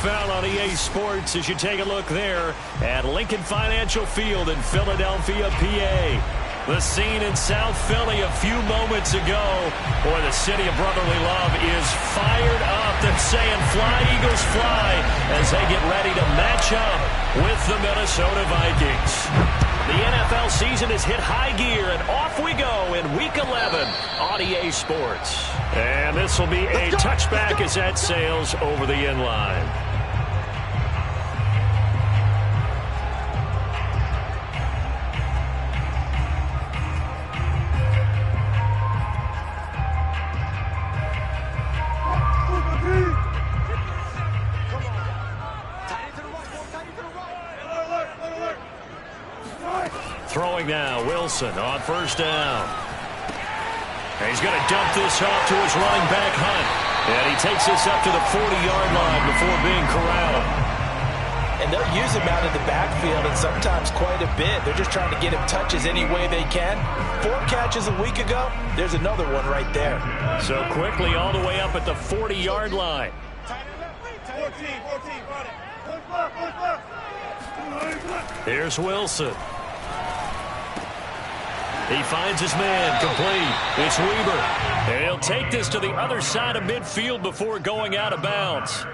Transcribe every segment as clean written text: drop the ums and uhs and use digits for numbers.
NFL on EA Sports as you take a look there at Lincoln Financial Field in Philadelphia, PA. The scene in South Philly a few moments ago where the city of brotherly love is fired up. They're saying fly, Eagles, fly as they get ready to match up with the Minnesota Vikings. The NFL season has hit high gear, and off we go in Week 11 on EA Sports. And this will be a touchback as that sails over the end line. Throwing now, Wilson on first down. And he's going to dump this off to his running back, Hunt. And he takes this up to the 40-yard line before being corralled. And they'll use him out of the backfield, and sometimes quite a bit. They're just trying to get him touches any way they can. 4 catches a week ago, there's another one right there. So quickly all the way up at the 40-yard line. 14, Here's Wilson. He finds his man, complete. It's Weaver. And he'll take this to the other side of midfield before going out of bounds.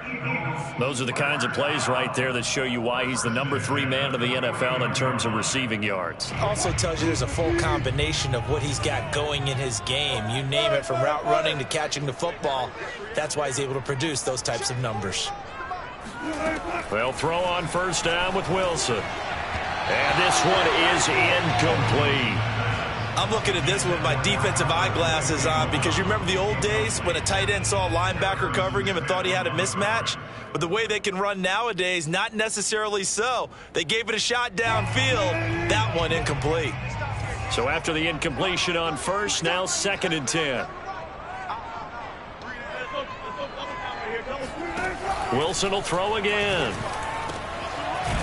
Those are the kinds of plays right there that show you why he's the number 3 man of the NFL in terms of receiving yards. Also tells you there's a full combination of what he's got going in his game. You name it, from route running to catching the football. That's why he's able to produce those types of numbers. They'll throw on first down with Wilson. And this one is incomplete. I'm looking at this with my defensive eyeglasses on, because you remember the old days when a tight end saw a linebacker covering him and thought he had a mismatch? But the way they can run nowadays, not necessarily so. They gave it a shot downfield. That one incomplete. So after the incompletion on first, now 2nd and 10. Wilson will throw again.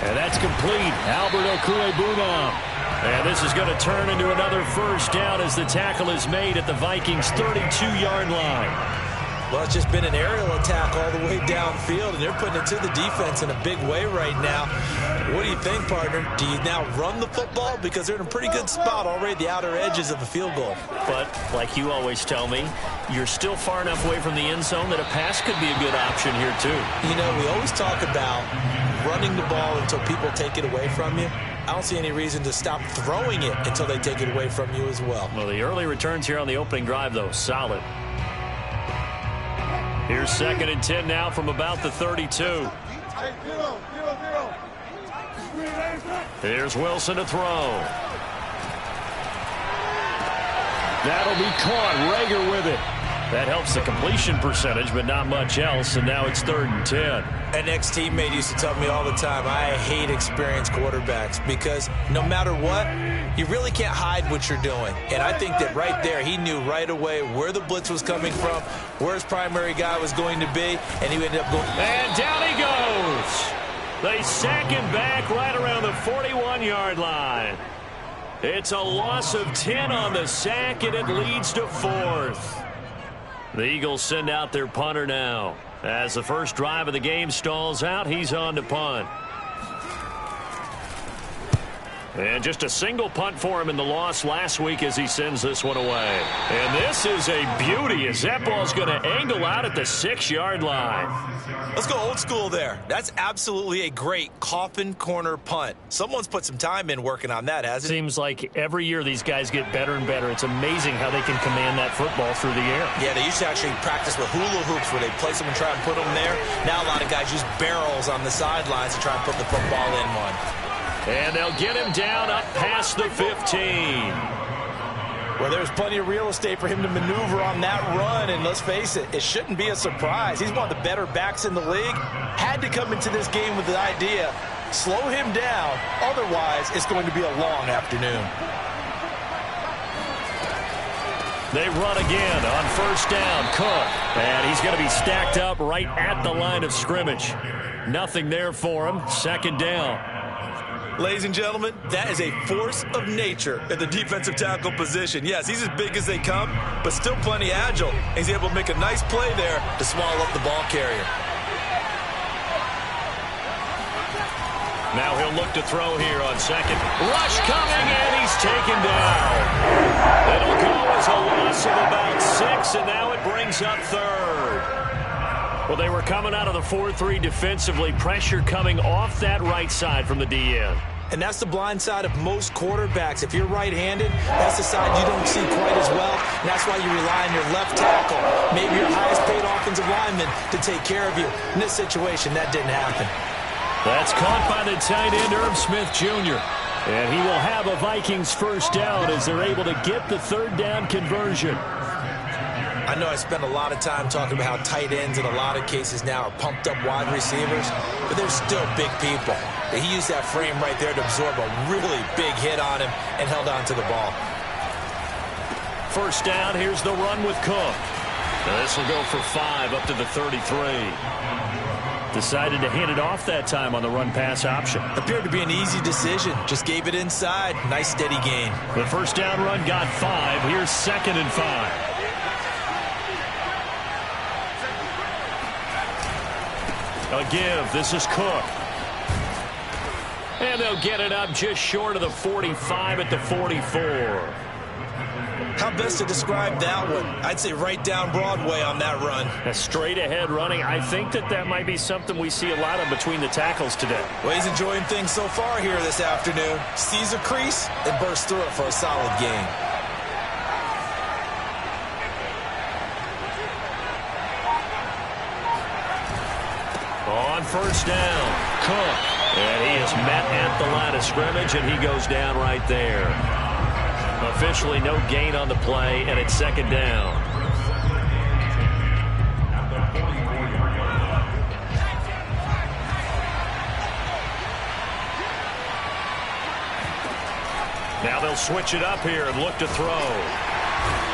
And that's complete. Albert Okwuegbunam. And this is going to turn into another first down as the tackle is made at the Vikings' 32-yard line. Well, it's just been an aerial attack all the way downfield, and they're putting it to the defense in a big way right now. What do you think, partner? Do you now run the football? Because they're in a pretty good spot already at the outer edges of the field goal. But, like you always tell me, you're still far enough away from the end zone that a pass could be a good option here, too. You know, we always talk about running the ball until people take it away from you. I don't see any reason to stop throwing it until they take it away from you as well. Well, the early returns here on the opening drive, though, solid. Here's 2nd and 10 now from about the 32. Here's Wilson to throw. That'll be caught. Rager with it. That helps the completion percentage, but not much else, and now it's 3rd and 10. An ex-teammate used to tell me all the time, I hate experienced quarterbacks, because no matter what, you really can't hide what you're doing. And I think that right there, he knew right away where the blitz was coming from, where his primary guy was going to be, and he ended up going. And down he goes. They sack him back right around the 41-yard line. It's a loss of 10 on the sack, and it leads to 4th. The Eagles send out their punter now. As the first drive of the game stalls out, he's on to punt. And just a single punt for him in the loss last week as he sends this one away. And this is a beauty as that ball's going to angle out at the 6-yard line. Let's go old school there. That's absolutely a great coffin corner punt. Someone's put some time in working on that, hasn't it? Seems like every year these guys get better and better. It's amazing how they can command that football through the air. Yeah, they used to actually practice with hula hoops where they place them and try and put them there. Now a lot of guys use barrels on the sidelines to try and put the football in one. And they'll get him down up past the 15. Well, there's plenty of real estate for him to maneuver on that run, and let's face it, it shouldn't be a surprise. He's one of the better backs in the league. Had to come into this game with the idea, slow him down, otherwise it's going to be a long afternoon. They run again on first down. Cook. And he's going to be stacked up right at the line of scrimmage. Nothing there for him. 2nd down. Ladies and gentlemen, that is a force of nature at the defensive tackle position. Yes, he's as big as they come, but still plenty agile. He's able to make a nice play there to swallow up the ball carrier. Now he'll look to throw here on second. Rush coming, and he's taken down. It'll go as a loss of about 6, and now it brings up third. Well, they were coming out of the 4-3 defensively. Pressure coming off that right side from the DN. And that's the blind side of most quarterbacks. If you're right-handed, that's the side you don't see quite as well. And that's why you rely on your left tackle, maybe your highest-paid offensive lineman, to take care of you. In this situation, that didn't happen. That's caught by the tight end, Irv Smith Jr. And he will have a Vikings first down as they're able to get the third down conversion. I know I spent a lot of time talking about how tight ends in a lot of cases now are pumped-up wide receivers, but they're still big people. He used that frame right there to absorb a really big hit on him and held on to the ball. First down, here's the run with Cook. This will go for 5 up to the 33. Decided to hand it off that time on the run-pass option. Appeared to be an easy decision. Just gave it inside. Nice, steady gain. The first down run got 5. Here's 2nd and 5. A give. This is Cook. And they'll get it up just short of the 45 at the 44. How best to describe that one? I'd say right down Broadway on that run. A straight-ahead running. I think that might be something we see a lot of between the tackles today. Well, he's enjoying things so far here this afternoon. Sees a crease and bursts through it for a solid gain. On first down, Cook. And he is met at the line of scrimmage, and he goes down right there. Officially no gain on the play, and it's 2nd down. Now they'll switch it up here and look to throw.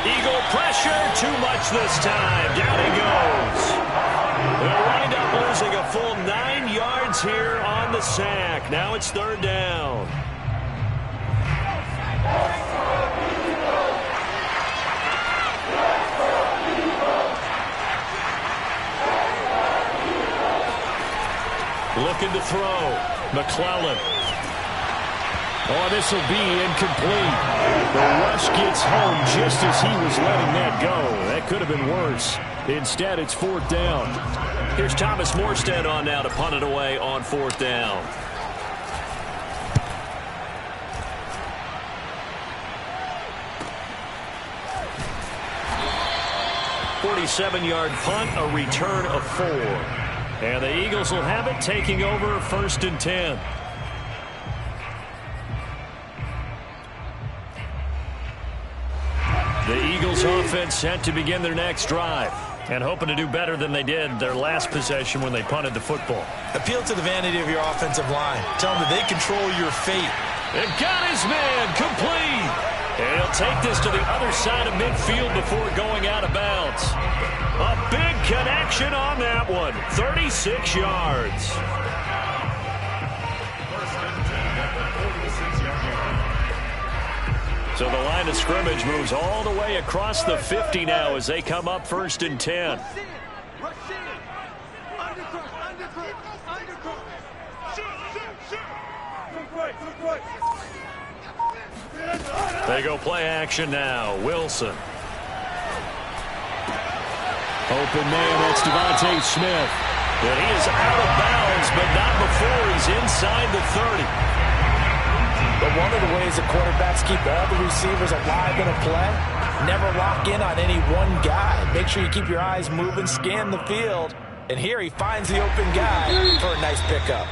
Eagle pressure, too much this time. Down he goes. They'll wind up losing a full 9 yards here on the sack. Now it's 3rd down. Looking to throw. McClellan. Oh, this will be incomplete. The rush gets home just as he was letting that go. That could have been worse. Instead, it's 4th down. Here's Thomas Morstead on now to punt it away on 4th down. "47-yard punt, a return of 4. And the Eagles will have it, taking over 1st and 10. The Eagles offense set to begin their next drive and hoping to do better than they did their last possession when they punted the football. Appeal to the vanity of your offensive line. Tell them that they control your fate. And got his man complete. And he'll take this to the other side of midfield before going out of bounds. A big connection on that one. 36 yards. So the line of scrimmage moves all the way across the 50 now as they come up 1st and 10. They go play action now. Wilson. Open man, that's Devontae Smith. And he is out of bounds, but not before he's inside the 30. But one of the ways that quarterbacks keep all the receivers alive in a play, never lock in on any one guy. Make sure you keep your eyes moving, scan the field. And here he finds the open guy for a nice pickup.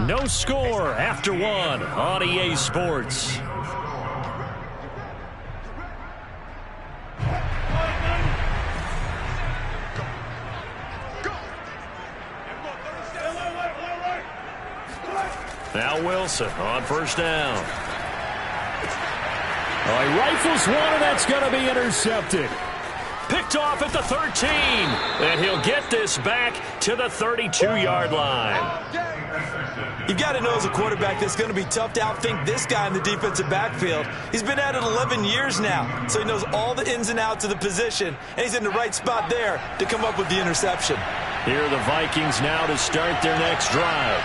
No score after 1 on EA Sports. Now Wilson on first down. Oh, he rifles one, and that's going to be intercepted. Picked off at the 13. And he'll get this back to the 32-yard line. You've got to know as a quarterback that's going to be tough to outthink this guy in the defensive backfield. He's been at it 11 years now, so he knows all the ins and outs of the position, and he's in the right spot there to come up with the interception. Here are the Vikings now to start their next drive.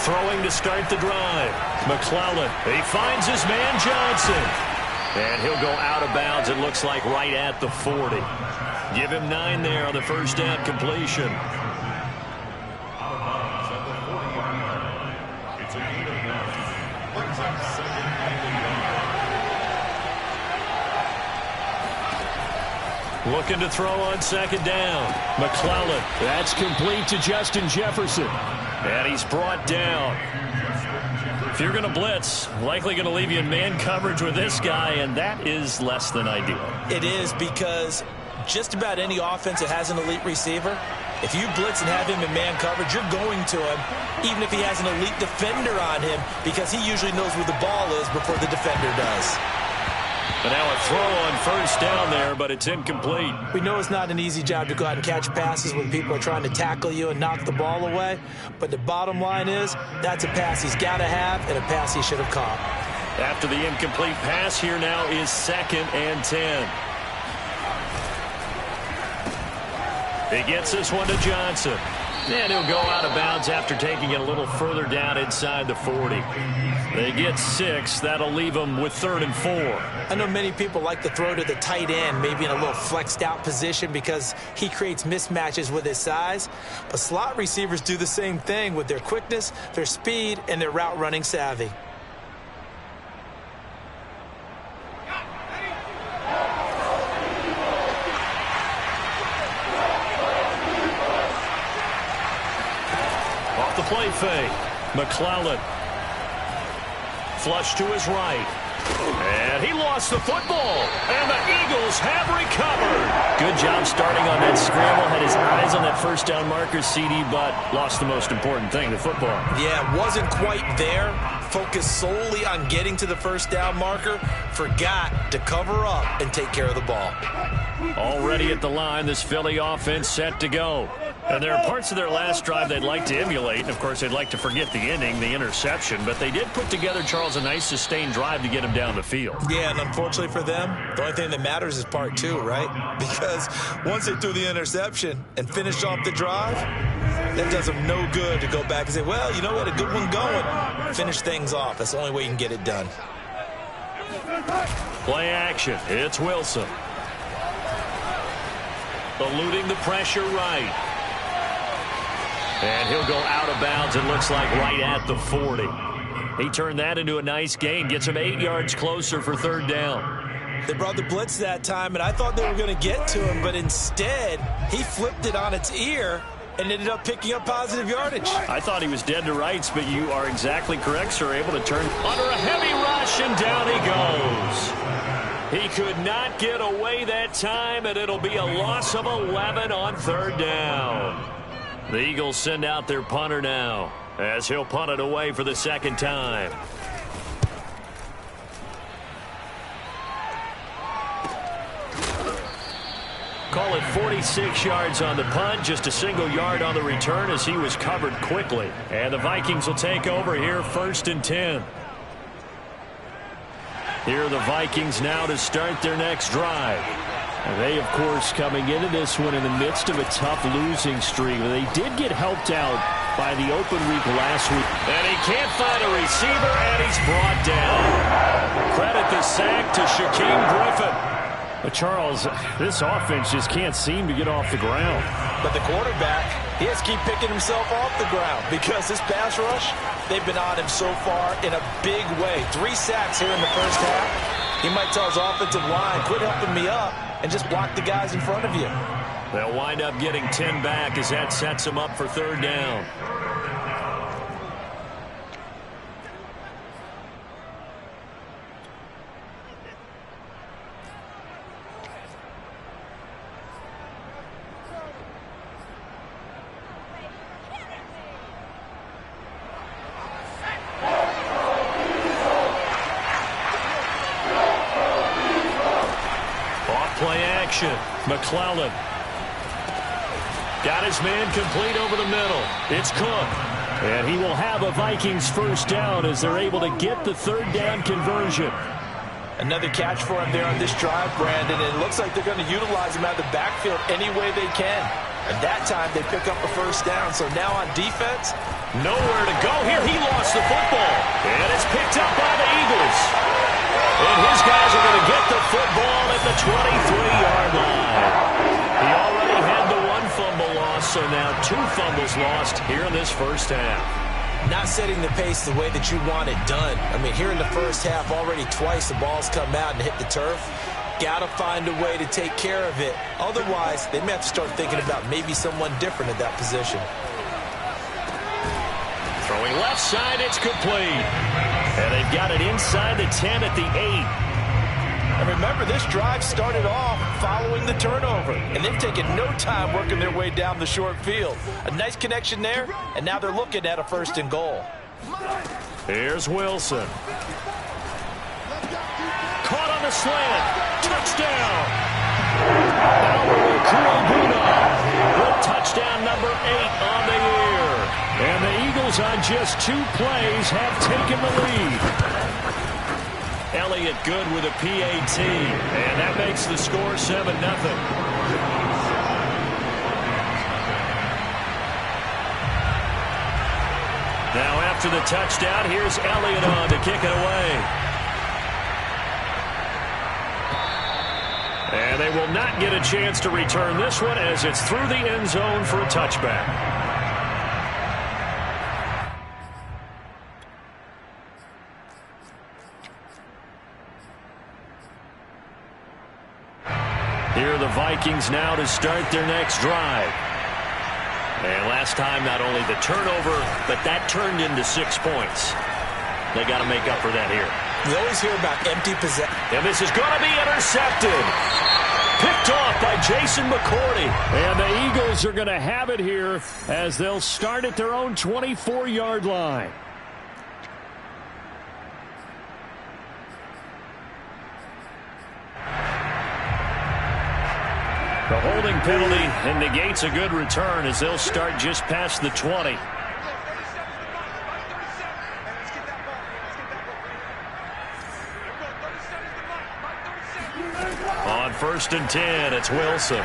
Throwing to start the drive. McClellan. He finds his man Johnson. And he'll go out of bounds, it looks like, right at the 40. Give him 9 there on the first down completion. Looking to throw on second down. McClellan. That's complete to Justin Jefferson. And he's brought down. If you're going to blitz, likely going to leave you in man coverage with this guy, and that is less than ideal. It is, because just about any offense that has an elite receiver, if you blitz and have him in man coverage, you're going to him, even if he has an elite defender on him, because he usually knows where the ball is before the defender does. But now a throw on first down there, but it's incomplete. We know it's not an easy job to go out and catch passes when people are trying to tackle you and knock the ball away. But the bottom line is, that's a pass he's got to have and a pass he should have caught. After the incomplete pass, here now is 2nd and 10. He gets this one to Johnson. And he'll go out of bounds after taking it a little further down inside the 40. They get 6. That'll leave them with 3rd and 4. I know many people like to throw to the tight end, maybe in a little flexed out position because he creates mismatches with his size. But slot receivers do the same thing with their quickness, their speed, and their route running savvy. Off the play fake. McClellan. Flush to his right. And he lost the football. And the Eagles have recovered. Good job starting on that scramble. Had his eyes on that first down marker, CD, but lost the most important thing, the football. Yeah, wasn't quite there. Focused solely on getting to the first down marker. Forgot to cover up and take care of the ball. Already at the line, this Philly offense set to go. And there are parts of their last drive they'd like to emulate. And, of course, they'd like to forget the ending, the interception. But they did put together, Charles, a nice sustained drive to get him down the field. Yeah, and unfortunately for them, the only thing that matters is part 2, right? Because once they threw the interception and finished off the drive, that does them no good to go back and say, well, you know what, a good one going. Finish things off. That's the only way you can get it done. Play action. It's Wilson. Eluding the pressure right. And he'll go out of bounds, it looks like, right at the 40. He turned that into a nice gain, gets him 8 yards closer for 3rd down. They brought the blitz that time, and I thought they were going to get to him, but instead, he flipped it on its ear and ended up picking up positive yardage. I thought he was dead to rights, but you are exactly correct, sir. Able to turn under a heavy rush, and down he goes. He could not get away that time, and it'll be a loss of 11 on 3rd down. The Eagles send out their punter now, as he'll punt it away for the 2nd time. Call it 46 yards on the punt, just a single yard on the return as he was covered quickly. And the Vikings will take over here, 1st and 10. Here are the Vikings now to start their next drive. And they, of course, coming into this one in the midst of a tough losing streak. They did get helped out by the open week last week. And he can't find a receiver, and he's brought down. Credit the sack to Shaquem Griffin. But, Charles, this offense just can't seem to get off the ground. But the quarterback, he has to keep picking himself off the ground because this pass rush, they've been on him so far in a big way. 3 sacks here in the first half. He might tell his offensive line, quit helping me up, and just block the guys in front of you. They'll wind up getting 10 back as that sets them up for 3rd down. McClellan got his man complete over the middle. It's Cook. And he will have a Vikings first down as they're able to get the 3rd down conversion. Another catch for him there on this drive, Brandon. And it looks like they're going to utilize him out of the backfield any way they can. And that time they pick up a first down. So now on defense, nowhere to go here. He lost the football. And it's picked up by the Eagles. And his guys are going to get the football at the 23-yard line. He already had the one fumble loss, so now 2 fumbles lost here in this first half. Not setting the pace the way that you want it done. I mean, here in the first half, already twice the ball's come out and hit the turf. Got to find a way to take care of it. Otherwise, they may have to start thinking about maybe someone different at that position. Throwing left side, it's complete. And they've got it inside the 10 at the 8. And remember, this drive started off following the turnover. And they've taken no time working their way down the short field. A nice connection there, and now they're looking at a 1st and goal. Here's Wilson. Caught on the slant. Touchdown. With touchdown number 8 on the year. And the Eagles on just 2 plays have taken the lead. Elliott good with a PAT. And that makes the score 7-0. Now after the touchdown, here's Elliott on to kick it away. And they will not get a chance to return this one as it's through the end zone for a touchback. Here are the Vikings now to start their next drive. And last time, not only the turnover, but that turned into 6 points. They got to make up for that here. We always hear about empty possession. And this is going to be intercepted. Picked off by Jason McCourty. And the Eagles are going to have it here as they'll start at their own 24-yard line. The holding penalty and negates a good return as they'll start just past the 20. On 1st and 10, it's Wilson.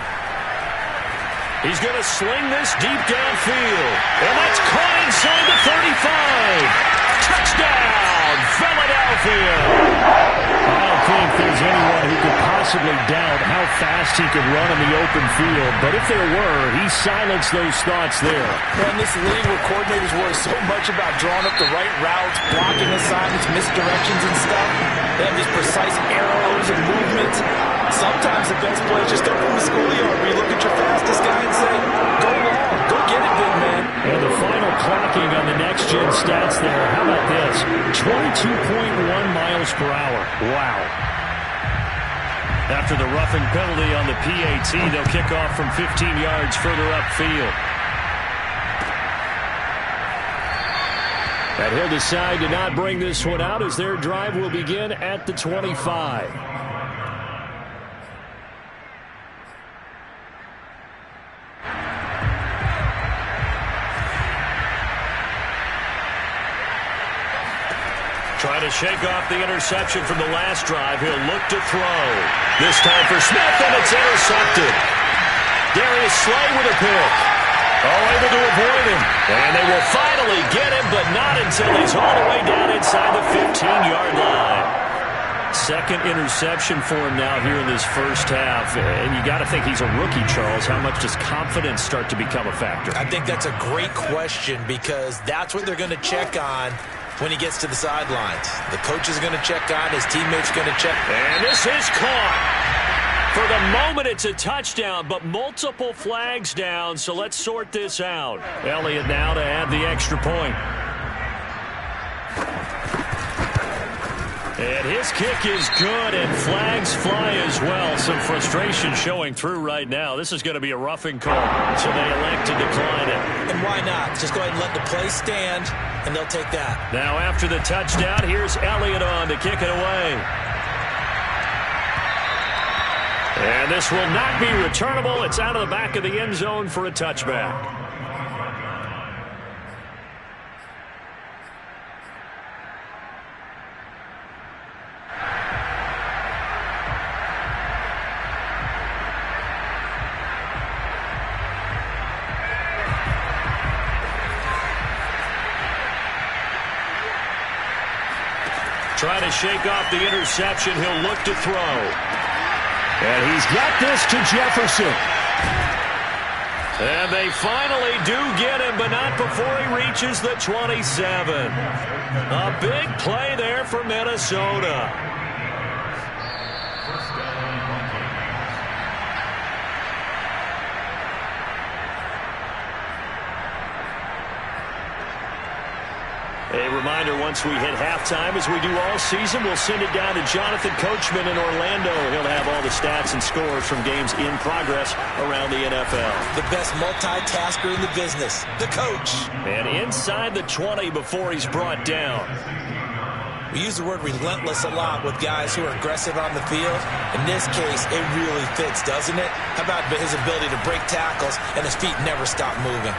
He's going to sling this deep downfield. And that's caught inside the 35. Touchdown, Philadelphia. I don't think there's anyone who could possibly doubt how fast he could run in the open field. But if there were, he silenced those thoughts there. In this league where coordinators worry so much about drawing up the right routes, blocking assignments, misdirections and stuff, they have these precise arrows and movements. Sometimes the best play is just open the schoolyard where you look at your fastest guy and say, go long, go get it, big man. And the final clocking on the next-gen stats there. How about this? 22.1 miles per hour. Wow. After the roughing penalty on the PAT, they'll kick off from 15 yards further upfield. And he'll decide to not bring this one out as their drive will begin at the 25. Trying to shake off the interception from the last drive. He'll look to throw. This time for Smith, and it's intercepted. Darius Slay with a pick. Able to avoid him. And they will finally get him, but not until he's all the way down inside the 15-yard line. 2nd interception for him now here in this first half. And you got to think he's a rookie, Charles. How much does confidence start to become a factor? I think that's a great question because that's what they're going to check on when he gets to the sidelines. The coach is going to check on, his teammates going to check. And this is caught. For the moment, it's a touchdown, but multiple flags down, so let's sort this out. Elliott now to add the extra point. And his kick is good, and flags fly as well. Some frustration showing through right now. This is going to be a roughing call, so they elect to decline it. And why not? Just go ahead and let the play stand, and they'll take that. Now after the touchdown, here's Elliott on to kick it away. And this will not be returnable. It's out of the back of the end zone for a touchback. Trying to shake off the interception. He'll look to throw. And he's got this to Jefferson. And they finally do get him, but not before he reaches the 27. A big play there for Minnesota. A reminder, once we hit halftime, as we do all season, we'll send it down to Jonathan Coachman in Orlando. He'll have all the stats and scores from games in progress around the NFL. The best multitasker in the business, the coach. And inside the 20 before he's brought down. We use the word relentless a lot with guys who are aggressive on the field. In this case, it really fits, doesn't it? How about his ability to break tackles and his feet never stop moving?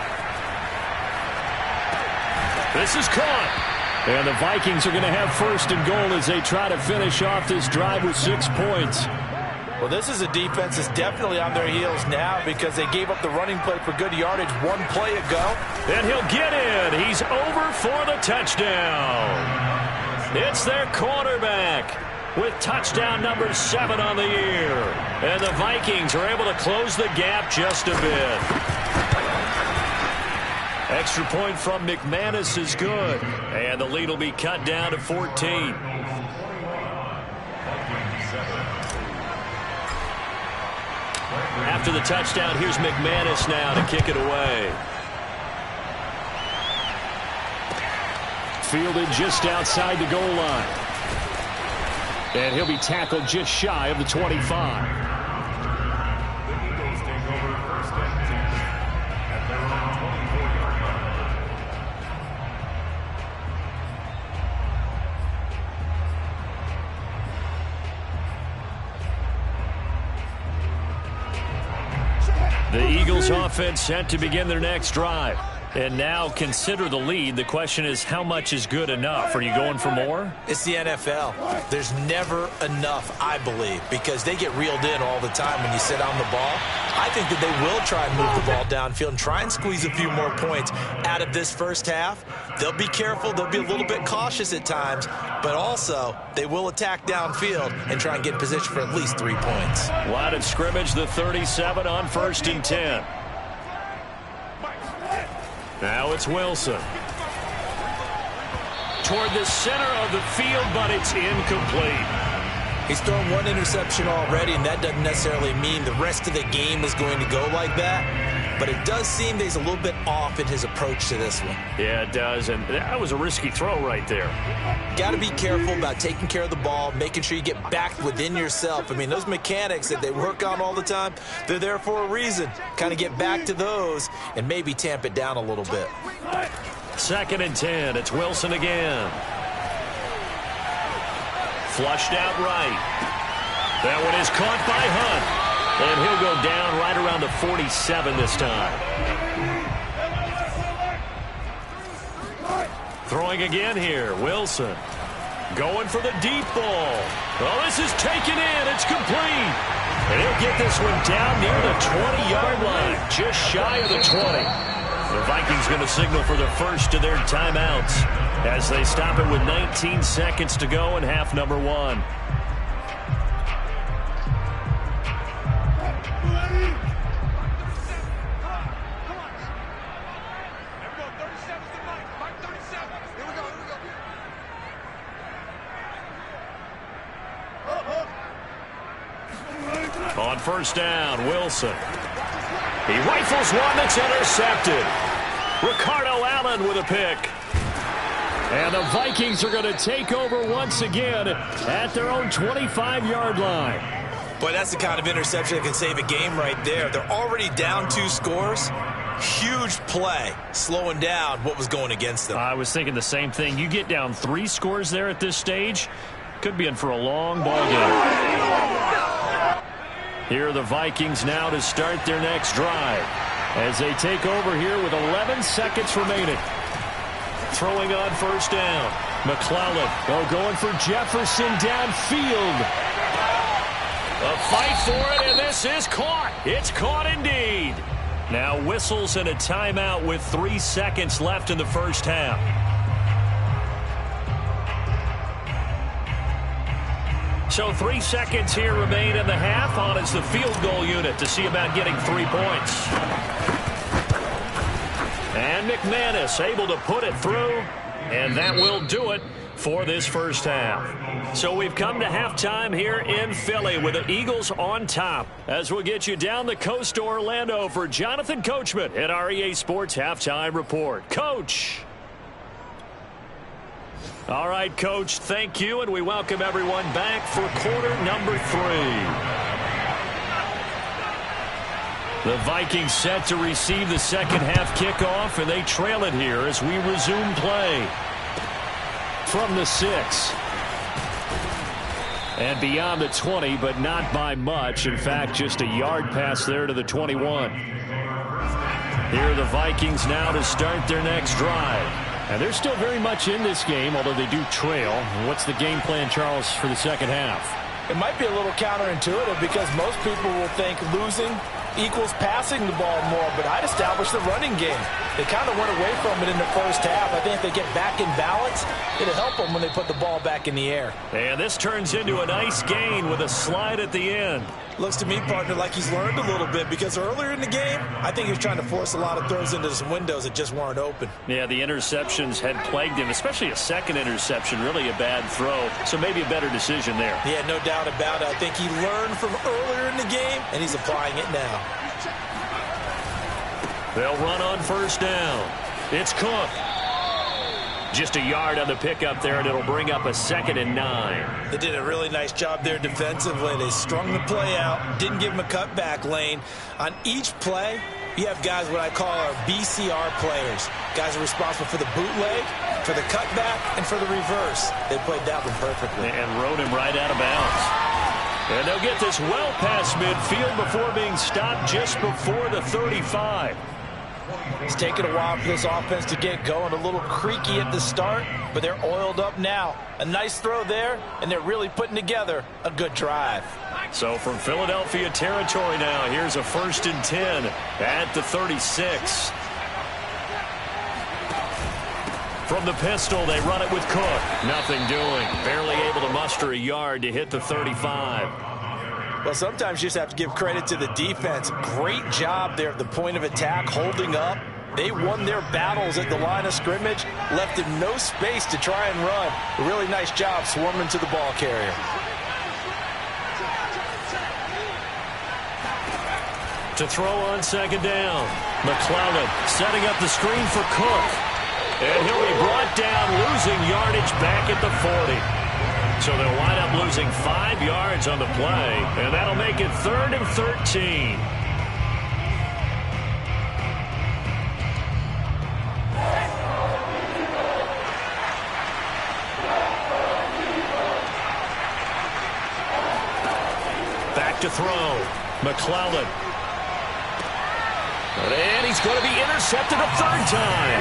This is caught. And the Vikings are going to have first and goal as they try to finish off this drive with 6 points. Well, this is a defense that's definitely on their heels now because they gave up the running play for good yardage one play ago. And he'll get in. He's over for the touchdown. It's their quarterback with touchdown number 7 on the year. And the Vikings are able to close the gap just a bit. Extra point from McManus is good. And the lead will be cut down to 14. After the touchdown, here's McManus now to kick it away. Fielded just outside the goal line. And he'll be tackled just shy of the 25. The Eagles offense set to begin their next drive. And now consider the lead. The question is, how much is good enough? Are you going for more? It's the NFL. There's never enough, I believe, because they get reeled in all the time when you sit on the ball. I think that they will try and move the ball downfield and try and squeeze a few more points out of this first half. They'll be careful. They'll be a little bit cautious at times, but also they will attack downfield and try and get in position for at least 3 points. Line of scrimmage, the 37 on 1st and 10. Now it's Wilson. Toward the center of the field, but it's incomplete. He's thrown one interception already, and that doesn't necessarily mean the rest of the game is going to go like that. But it does seem that he's a little bit off in his approach to this one. Yeah, it does, and that was a risky throw right there. Got to be careful about taking care of the ball, making sure you get back within yourself. I mean, those mechanics that they work on all the time, they're there for a reason. Kind of get back to those and maybe tamp it down a little bit. 2nd and 10. It's Wilson again. Flushed out right. That one is caught by Hunt. And he'll go down right around the 47 this time. Throwing again here, Wilson. Going for the deep ball. Oh, this is taken in. It's complete. And he'll get this one down near the 20-yard line, just shy of the 20. The Vikings going to signal for the first of their timeouts as they stop it with 19 seconds to go in half number 1. On 1st down, Wilson. He rifles one that's intercepted. Ricardo Allen with a pick. And the Vikings are going to take over once again at their own 25-yard line. Boy, that's the kind of interception that can save a game right there. They're already down 2 scores. Huge play, slowing down what was going against them. I was thinking the same thing. You get down 3 scores there at this stage, could be in for a long ball game. Here are the Vikings now to start their next drive as they take over here with 11 seconds remaining. Throwing on 1st down. McClellan going for Jefferson downfield. A fight for it, and this is caught. It's caught indeed. Now whistles and a timeout with 3 seconds left in the first half. So 3 seconds here remain in the half. On is the field goal unit to see about getting 3 points. And McManus able to put it through. And that will do it for this first half. So we've come to halftime here in Philly with the Eagles on top. As we'll get you down the coast to Orlando for Jonathan Coachman at our EA Sports Halftime Report. Coach. All right, Coach, thank you, and we welcome everyone back for quarter number 3. The Vikings set to receive the second half kickoff, and they trail it here as we resume play. From the 6. And beyond the 20, but not by much. In fact, just a yard pass there to the 21. Here are the Vikings now to start their next drive. And they're still very much in this game, although they do trail. What's the game plan, Charles, for the second half? It might be a little counterintuitive because most people will think losing equals passing the ball more, but I'd establish the running game. They kind of went away from it in the first half. I think if they get back in balance, it'll help them when they put the ball back in the air. And this turns into a nice gain with a slide at the end. Looks to me, partner, like he's learned a little bit because earlier in the game, I think he was trying to force a lot of throws into some windows that just weren't open. Yeah, the interceptions had plagued him, especially a second interception, really a bad throw. So maybe a better decision there. Yeah, no doubt about it. I think he learned from earlier in the game, and he's applying it now. They'll run on first down. It's Cook. Just a yard on the pickup there, and it'll bring up a 2nd and 9. They did a really nice job there defensively. They strung the play out, didn't give him a cutback lane. On each play, you have guys what I call our BCR players. Guys are responsible for the bootleg, for the cutback, and for the reverse. They played that one perfectly. And rode him right out of bounds. And they'll get this well past midfield before being stopped just before the 35. It's taken a while for this offense to get going. A little creaky at the start, but they're oiled up now. A nice throw there, and they're really putting together a good drive. So from Philadelphia territory now, here's a 1st and 10 at the 36. From the pistol, they run it with Cook. Nothing doing. Barely able to muster a yard to hit the 35. Well, sometimes you just have to give credit to the defense. Great job there at the point of attack, holding up. They won their battles at the line of scrimmage, left him no space to try and run. A really nice job swarming to the ball carrier. To throw on 2nd down. McClellan setting up the screen for Cook. And he'll be brought down, losing yardage back at the 40. So they'll wind up losing 5 yards on the play, and that'll make it 3rd and 13. Back to throw. McClellan. And he's going to be intercepted a 3rd time.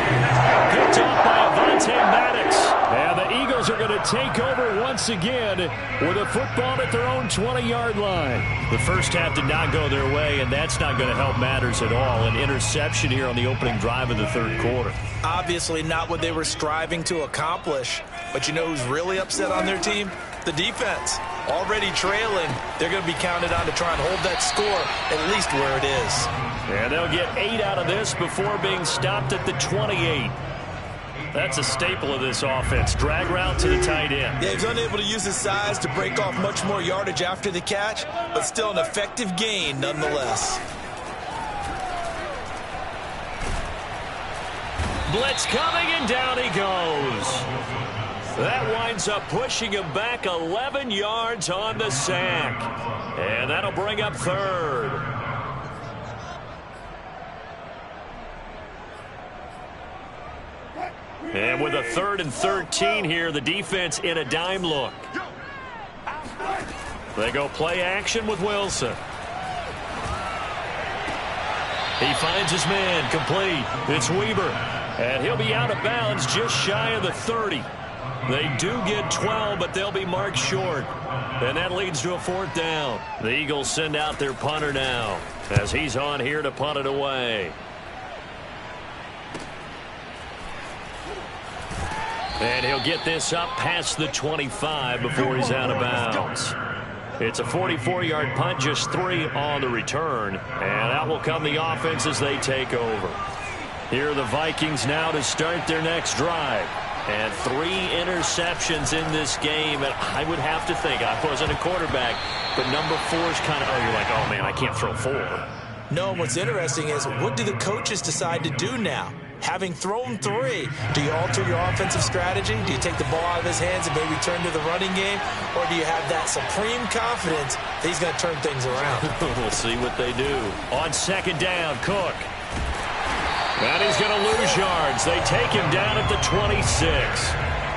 Picked off by Avonte Maddox. And the Eagles are going to take over once again with a football at their own 20-yard line. The first half did not go their way, and that's not going to help matters at all. An interception here on the opening drive of the 3rd quarter. Obviously not what they were striving to accomplish. But you know who's really upset on their team? The defense. Already trailing, they're going to be counted on to try and hold that score at least where it is. And they'll get 8 out of this before being stopped at the 28. That's a staple of this offense. Drag route to the tight end. Yeah, he's unable to use his size to break off much more yardage after the catch, but still an effective gain nonetheless. Blitz coming, and down he goes. That winds up pushing him back 11 yards on the sack. And that'll bring up 3rd. And with a 3rd and 13 here, the defense in a dime look. They go play action with Wilson. He finds his man, complete. It's Weaver. And he'll be out of bounds just shy of the 30. They do get 12, but they'll be marked short. And that leads to a 4th down. The Eagles send out their punter now as he's on here to punt it away. And he'll get this up past the 25 before he's out of bounds. It's a 44-yard punt, just 3 on the return. And out will come the offense as they take over. Here are the Vikings now to start their next drive. And 3 interceptions in this game. And I would have to think, I wasn't a quarterback, but number 4 is kind of, you're like, oh, man, I can't throw 4. No, what's interesting is what do the coaches decide to do now? Having thrown 3, do you alter your offensive strategy? Do you take the ball out of his hands and maybe turn to the running game? Or do you have that supreme confidence that he's going to turn things around? We'll see what they do. On second down, Cook. And he's going to lose yards. They take him down at the 26.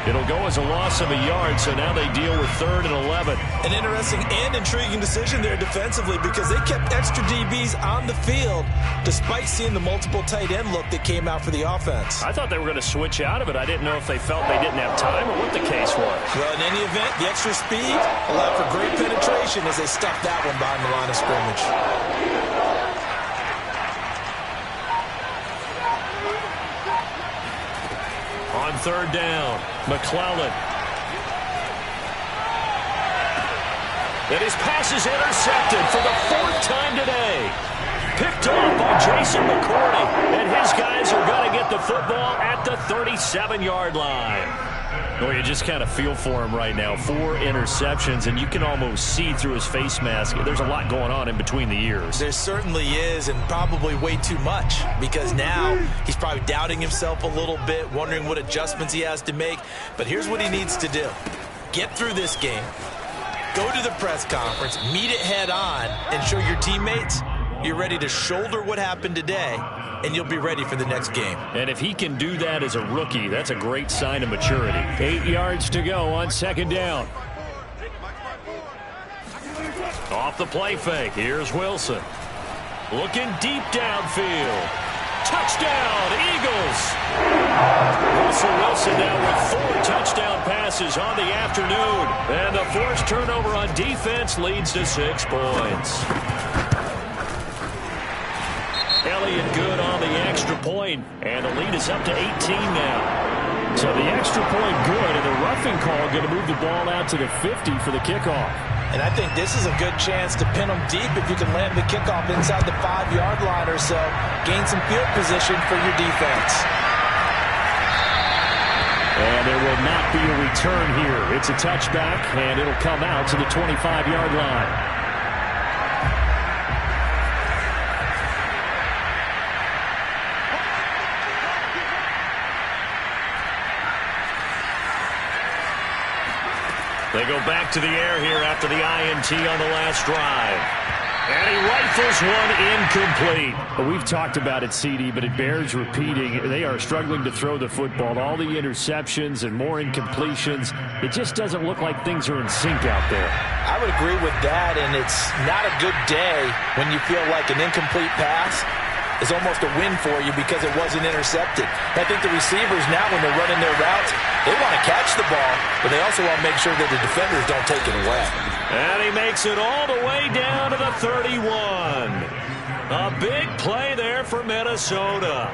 It'll go as a loss of a yard, so now they deal with 3rd and 11. An interesting and intriguing decision there defensively because they kept extra DBs on the field despite seeing the multiple tight end look that came out for the offense. I thought they were going to switch out of it. I didn't know if they felt they didn't have time or what the case was. Well, in any event, the extra speed allowed for great penetration as they stuffed that one behind the line of scrimmage. On 3rd down, McClellan. And his pass is intercepted for the 4th time today. Picked off by Jason McCourty. And his guys are going to get the football at the 37-yard line. Well, you just kind of feel for him right now. 4 interceptions, and you can almost see through his face mask. There's a lot going on in between the ears. There certainly is, and probably way too much, because now he's probably doubting himself a little bit, wondering what adjustments he has to make. But here's what he needs to do. Get through this game, go to the press conference, meet it head on, and show your teammates you're ready to shoulder what happened today, and you'll be ready for the next game. And if he can do that as a rookie, that's a great sign of maturity. 8 yards to go on 2nd down. Off the play fake, here's Wilson. Looking deep downfield. Touchdown, Eagles! Russell Wilson now with 4 touchdown passes on the afternoon. And the forced turnover on defense leads to 6 points. Elliott good on the extra point, and the lead is up to 18 now. So the extra point good, and the roughing call going to move the ball out to the 50 for the kickoff. And I think this is a good chance to pin them deep if you can land the kickoff inside the 5-yard line or so. Gain some field position for your defense. And there will not be a return here. It's a touchback, and it'll come out to the 25-yard line. They go back to the air here after the INT on the last drive. And he rifles one incomplete. Well, we've talked about it, CD, but it bears repeating. They are struggling to throw the football. All the interceptions and more incompletions. It just doesn't look like things are in sync out there. I would agree with that, and it's not a good day when you feel like an incomplete pass is almost a win for you because it wasn't intercepted. I think the receivers now, when they're running their routes, they want to catch the ball, but they also want to make sure that the defenders don't take it away. And he makes it all the way down to the 31. A big play there for Minnesota.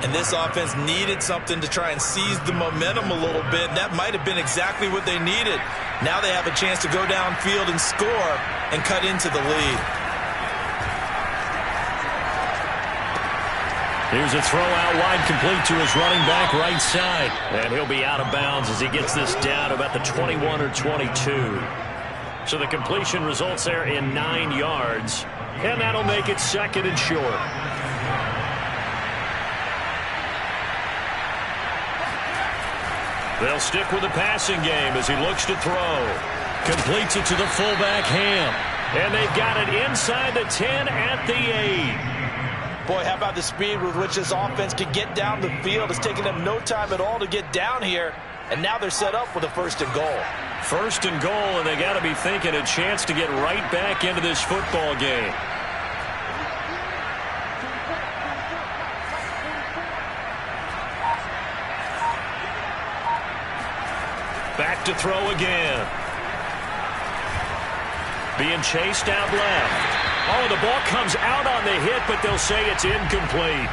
And this offense needed something to try and seize the momentum a little bit. That might have been exactly what they needed. Now they have a chance to go downfield and score and cut into the lead. Here's a throw out wide complete to his running back right side. And he'll be out of bounds as he gets this down about the 21 or 22. So the completion results there in 9 yards. And that'll make it 2nd and short. They'll stick with the passing game as he looks to throw. Completes it to the fullback, Ham. And they've got it inside the 10 at the 8. Boy, how about the speed with which this offense could get down the field? It's taken them no time at all to get down here. And now they're set up with a 1st and goal. 1st and goal, and they got to be thinking a chance to get right back into this football game. Back to throw again. Being chased out left. Oh, the ball comes out on the hit, but they'll say it's incomplete.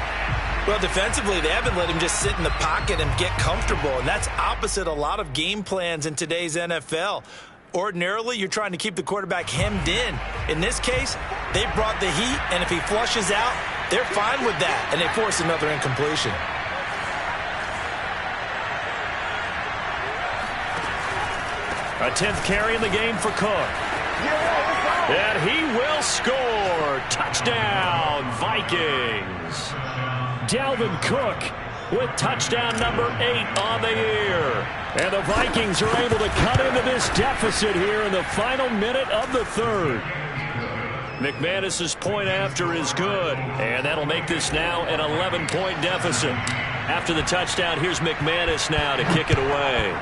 Well, defensively, they haven't let him just sit in the pocket and get comfortable, and that's opposite a lot of game plans in today's NFL. Ordinarily, you're trying to keep the quarterback hemmed in. In this case, they brought the heat, and if he flushes out, they're fine with that, and they force another incompletion. A 10th carry in the game for Cook. And he will score. Touchdown, Vikings. Dalvin Cook with touchdown number 8 on the year. And the Vikings are able to cut into this deficit here in the final minute of the third. McManus's point after is good, and that'll make this now an 11-point deficit. After the touchdown, here's McManus now to kick it away.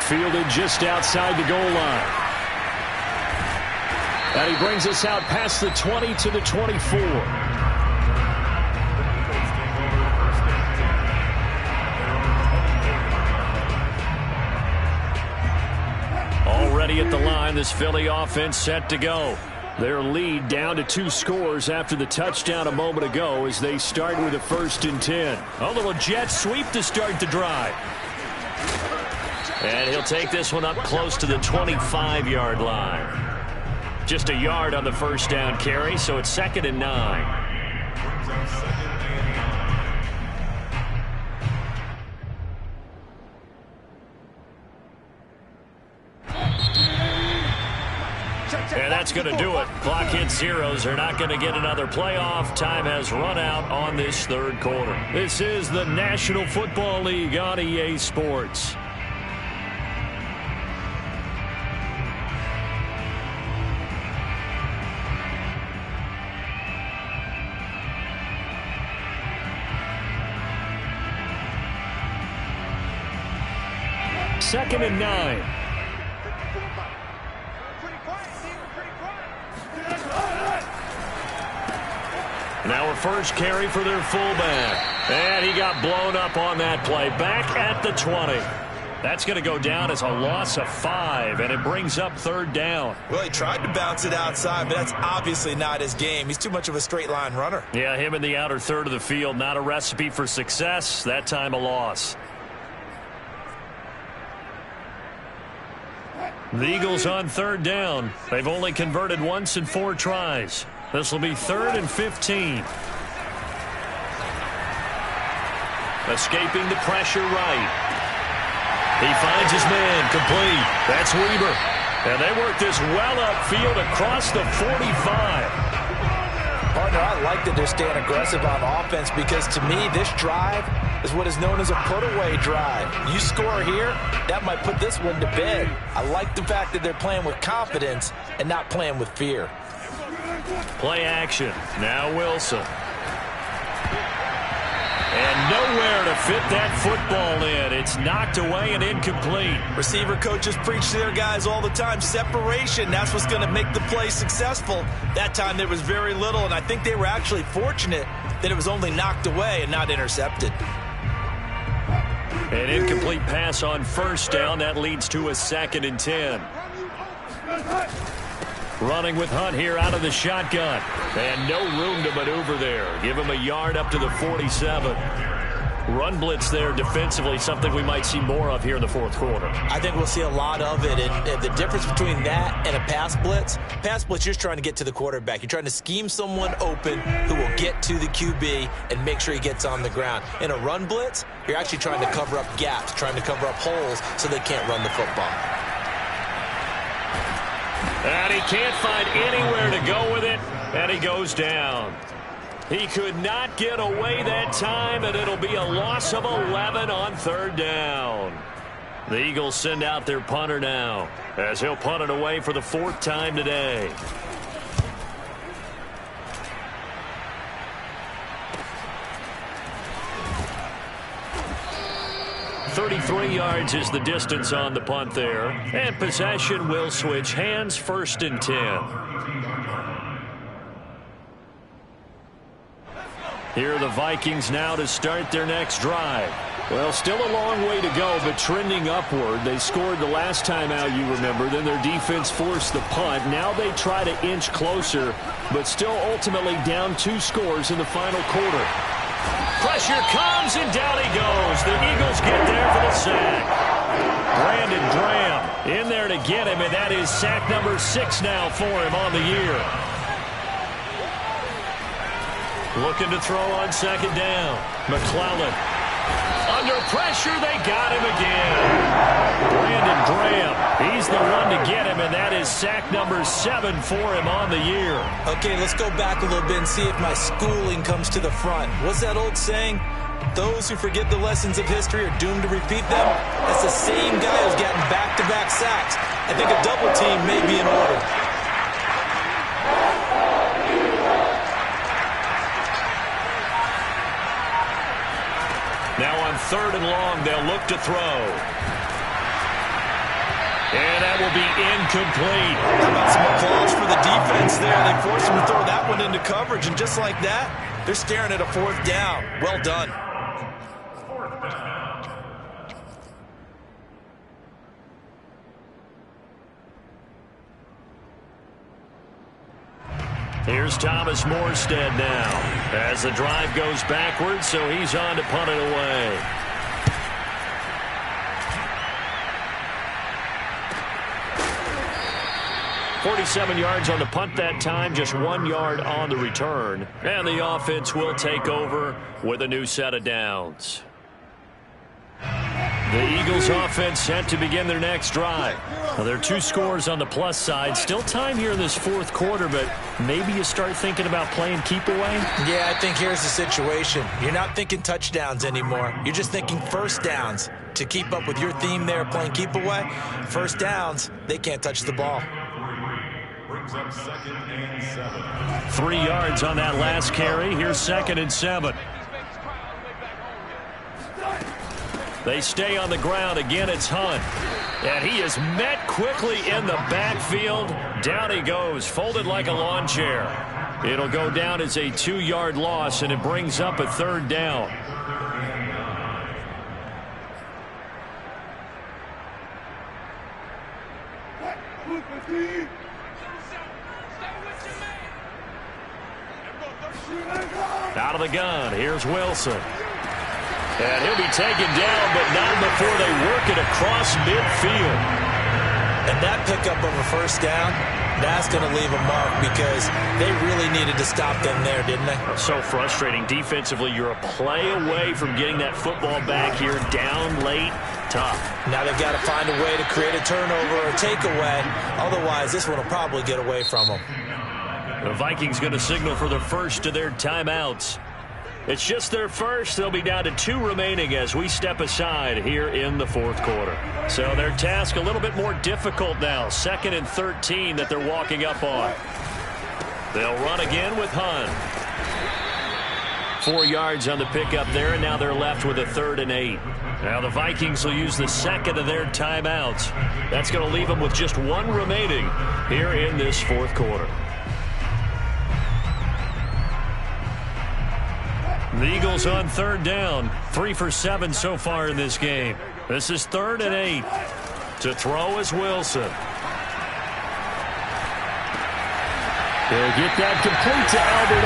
Fielded just outside the goal line. And he brings us out past the 20 to the 24. Already at the line, this Philly offense set to go. Their lead down to 2 scores after the touchdown a moment ago as they start with a 1st and 10. A little jet sweep to start the drive. And he'll take this one up close to the 25-yard line. Just a yard on the first down carry, so it's 2nd and 9. And that's going to do it. Clock hits zeros. They're not going to get another playoff. Time has run out on this third quarter. This is the National Football League on EA Sports. Second and 9. Now a first carry for their fullback. And he got blown up on that play. Back at the 20. That's going to go down as a loss of 5, and it brings up 3rd down. Well, he tried to bounce it outside, but that's obviously not his game. He's too much of a straight-line runner. Yeah, him in the outer third of the field, not a recipe for success. That time a loss. The Eagles on 3rd down. They've only converted once in 4 tries. This will be 3rd and 15. Escaping the pressure right. He finds his man complete. That's Weber. And they work this well upfield across the 45. Partner, I like that they're staying aggressive on offense because to me this drive is what is known as a put-away drive. You score here, that might put this one to bed. I like the fact that they're playing with confidence and not playing with fear. Play action. Now Wilson. And nowhere to fit that football in. It's knocked away and incomplete. Receiver coaches preach to their guys all the time. Separation, that's what's going to make the play successful. That time there was very little, and I think they were actually fortunate that it was only knocked away and not intercepted. An incomplete pass on first down. That leads to a 2nd and 10. Running with Hunt here out of the shotgun. And no room to maneuver there. Give him a yard up to the 47. Run blitz there defensively, something we might see more of here in the 4th quarter. I think we'll see a lot of it. And the difference between that and a pass blitz, you're just trying to get to the quarterback. You're trying to scheme someone open who will get to the QB and make sure he gets on the ground. In a run blitz, you're actually trying to cover up gaps, trying to cover up holes so they can't run the football. And he can't find anywhere to go with it, and he goes down. He could not get away that time, and it'll be a loss of 11 on 3rd down. The Eagles send out their punter now, as he'll punt it away for the 4th time today. .33 yards is the distance on the punt there. And possession will switch hands, 1st and 10. Here are the Vikings now to start their next drive. Well, still a long way to go, but trending upward. They scored the last time out, you remember. Then their defense forced the punt. Now they try to inch closer, but still ultimately down 2 scores in the final quarter. Pressure comes, and down he goes. The Eagles get there for the sack. Brandon Graham in there to get him, and that is sack number 6 now for him on the year. Looking to throw on second down. McClellan. Under pressure, they got him again. Brandon Graham, he's the one to get him, and that is sack number 7 for him on the year. Okay, let's go back a little bit and see if my schooling comes to the front. What's that old saying? Those who forget the lessons of history are doomed to repeat them. That's the same guy who's getting back-to-back sacks. I think a double team may be in order. Now on 3rd and long, they'll look to throw. And that will be incomplete. How about some applause for the defense there? They forced him to throw that one into coverage, and just like that, they're staring at a 4th down. Well done. Here's Thomas Morstead now as the drive goes backwards, so he's on to punt it away. .47 yards on the punt that time, just 1 yard on the return. And the offense will take over with a new set of downs. The Eagles offense set to begin their next drive. Well, there are 2 scores on the plus side. Still time here in this 4th quarter, but maybe you start thinking about playing keep away? Yeah, I think here's the situation. You're not thinking touchdowns anymore. You're just thinking first downs. To keep up with your theme there, playing keep away, first downs, they can't touch the ball. Brings up 2nd and 7. 3 yards on that last carry. Here's 2nd and 7. They stay on the ground. Again, it's Hunt. And he is met quickly in the backfield. Down he goes, folded like a lawn chair. It'll go down as a 2-yard loss, and it brings up a 3rd down. Out of the gun, here's Wilson. And he'll be taken down, but not before they work it across midfield. And that pickup of a first down, that's going to leave a mark because they really needed to stop them there, didn't they? So frustrating. Defensively, you're a play away from getting that football back here, down late, tough. Now they've got to find a way to create a turnover or takeaway. Otherwise, this one will probably get away from them. The Vikings going to signal for the first of their timeouts. It's just their first. They'll be down to 2 remaining as we step aside here in the 4th quarter. So their task a little bit more difficult now. 2nd and 13 that they're walking up on. They'll run again with Hunt. 4 yards on the pickup there, and now they're left with a 3rd and 8. Now the Vikings will use the 2nd of their timeouts. That's going to leave them with just 1 remaining here in this 4th quarter. The Eagles on 3rd down. 3 for 7 so far in this game. This is 3rd and 8. To throw is Wilson. They'll get that complete to Albert.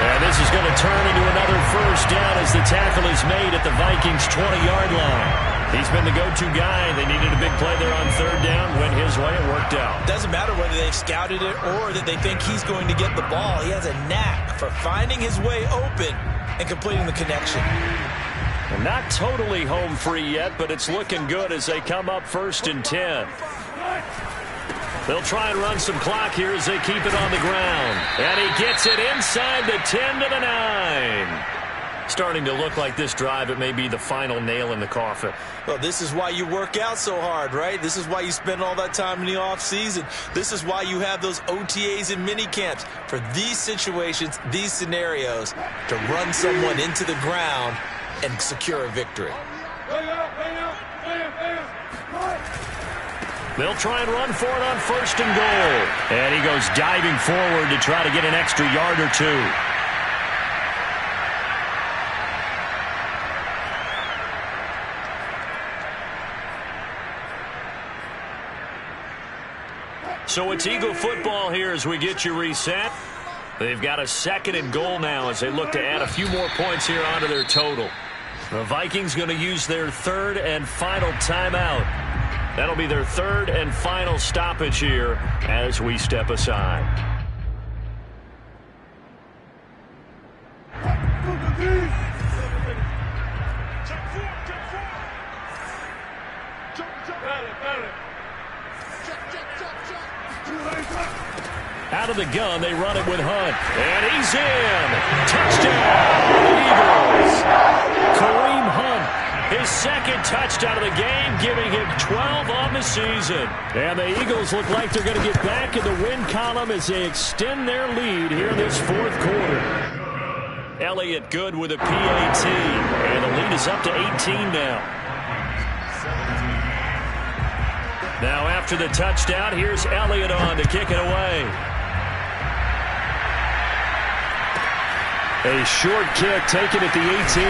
And this is going to turn into another first down as the tackle is made at the Vikings' 20-yard line. He's been the go-to guy. They needed a big play there on 3rd down. Went his way. It worked out. Doesn't matter whether they've scouted it or that they think he's going to get the ball. He has a knack for finding his way open and completing the connection. And not totally home free yet, but it's looking good as they come up 1st and 10. They'll try and run some clock here as they keep it on the ground. And he gets it inside the 10 to the 9. Starting to look like this drive, it may be the final nail in the coffin. Well, this is why you work out so hard, right? This is why you spend all that time in the offseason. This is why you have those OTAs and mini camps for these situations, these scenarios, to run someone into the ground and secure a victory. They'll try and run for it on 1st and goal. And he goes diving forward to try to get an extra yard or 2. So it's Eagle football here as we get you reset. They've got a 2nd and goal now as they look to add a few more points here onto their total. The Vikings going to use their 3rd and final timeout. That'll be their 3rd and final stoppage here as we step aside. Out of the gun, they run it with Hunt. And he's in. Touchdown, Eagles. Kareem Hunt, his 2nd touchdown of the game, giving him 12 on the season. And the Eagles look like they're going to get back in the win column as they extend their lead here in this 4th quarter. Elliott good with a PAT. And the lead is up to 18 now. Now after the touchdown, here's Elliott on to kick it away. A short kick taken at the 18.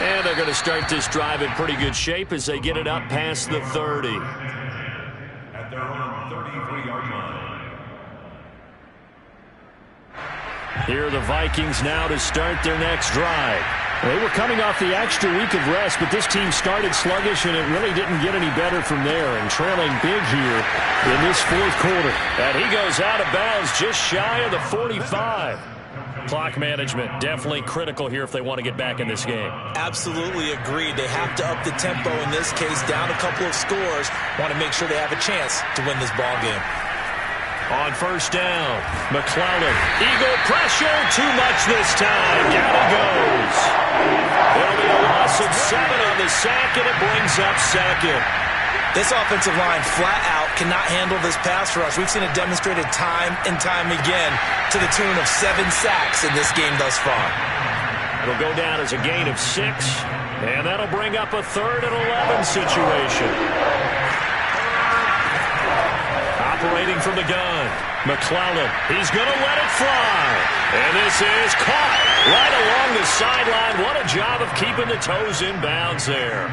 And they're going to start this drive in pretty good shape as they get it up past the 30. At their own 33-yard line. Here are the Vikings now to start their next drive. They were coming off the extra week of rest, but this team started sluggish, and it really didn't get any better from there, and trailing big here in this 4th quarter. And he goes out of bounds just shy of the 45. Clock management definitely critical here if they want to get back in this game. Absolutely agreed. They have to up the tempo in this case, down a couple of scores. Want to make sure they have a chance to win this ball game. On 1st down, McClellan. Eagle pressure, too much this time. Down he goes. It'll be a loss of 7 on the sack, and it brings up 2nd. This offensive line flat out cannot handle this pass rush. We've seen it demonstrated time and time again to the tune of 7 sacks in this game thus far. It'll go down as a gain of 6, and that'll bring up a 3rd and 11 situation. Operating from the gun, McClellan. He's going to let it fly. And this is caught right along the sideline. What a job of keeping the toes in bounds there.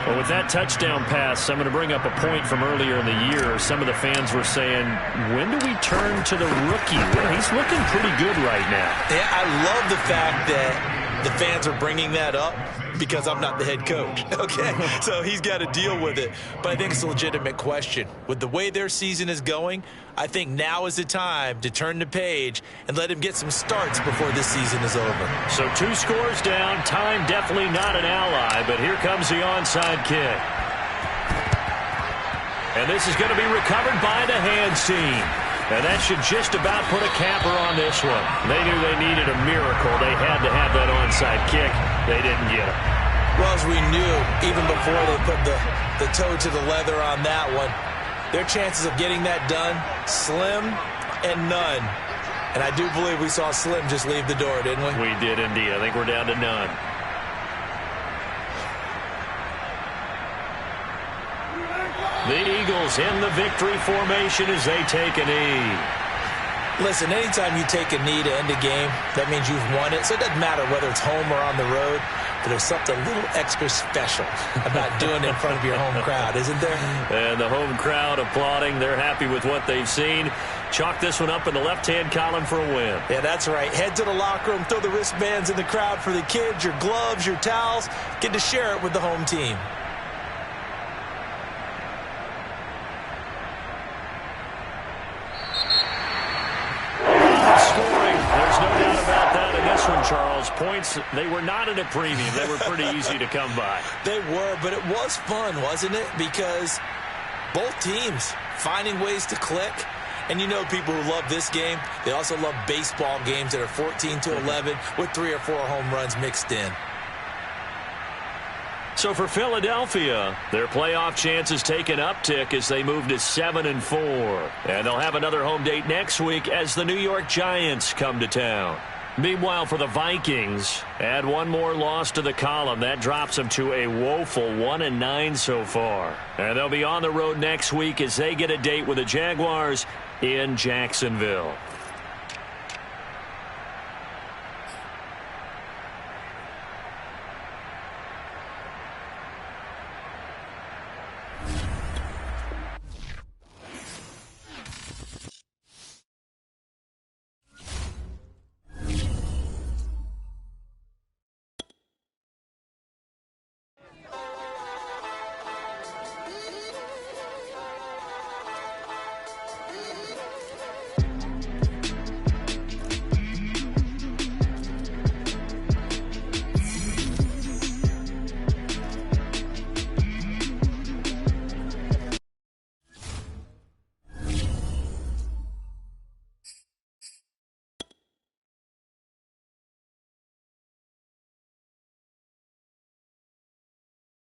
Well, with that touchdown pass, I'm going to bring up a point from earlier in the year. Some of the fans were saying, when do we turn to the rookie? Well, he's looking pretty good right now. Yeah, I love the fact that the fans are bringing that up because I'm not the head coach, okay? So he's got to deal with it. But I think it's a legitimate question. With the way their season is going, I think now is the time to turn the page and let him get some starts before this season is over. So 2 scores down. Time definitely not an ally, but here comes the onside kick. And this is going to be recovered by the hands team. And that should just about put a capper on this one. They knew they needed a miracle. They had to have that onside kick. They didn't get it. Well, as we knew, even before they put the toe to the leather on that one, their chances of getting that done, slim and none. And I do believe we saw Slim just leave the door, didn't we? We did indeed. I think we're down to none. The Eagles in the victory formation as they take a knee. Listen, anytime you take a knee to end a game, that means you've won it. So it doesn't matter whether it's home or on the road, but there's something a little extra special about doing it in front of your home crowd, isn't there? And the home crowd applauding. They're happy with what they've seen. Chalk this one up in the left-hand column for a win. Yeah, that's right. Head to the locker room, throw the wristbands in the crowd for the kids, your gloves, your towels. Get to share it with the home team. Charles, points, they were not at a premium. They were pretty easy to come by. They were, but it was fun, wasn't it? Because both teams finding ways to click. And you know people who love this game, they also love baseball games that are 14-11 with 3 or 4 home runs mixed in. So for Philadelphia, their playoff chances take an uptick as they move to 7-4. And they'll have another home date next week as the New York Giants come to town. Meanwhile, for the Vikings, add one more loss to the column. That drops them to a woeful 1-9 so far. And they'll be on the road next week as they get a date with the Jaguars in Jacksonville.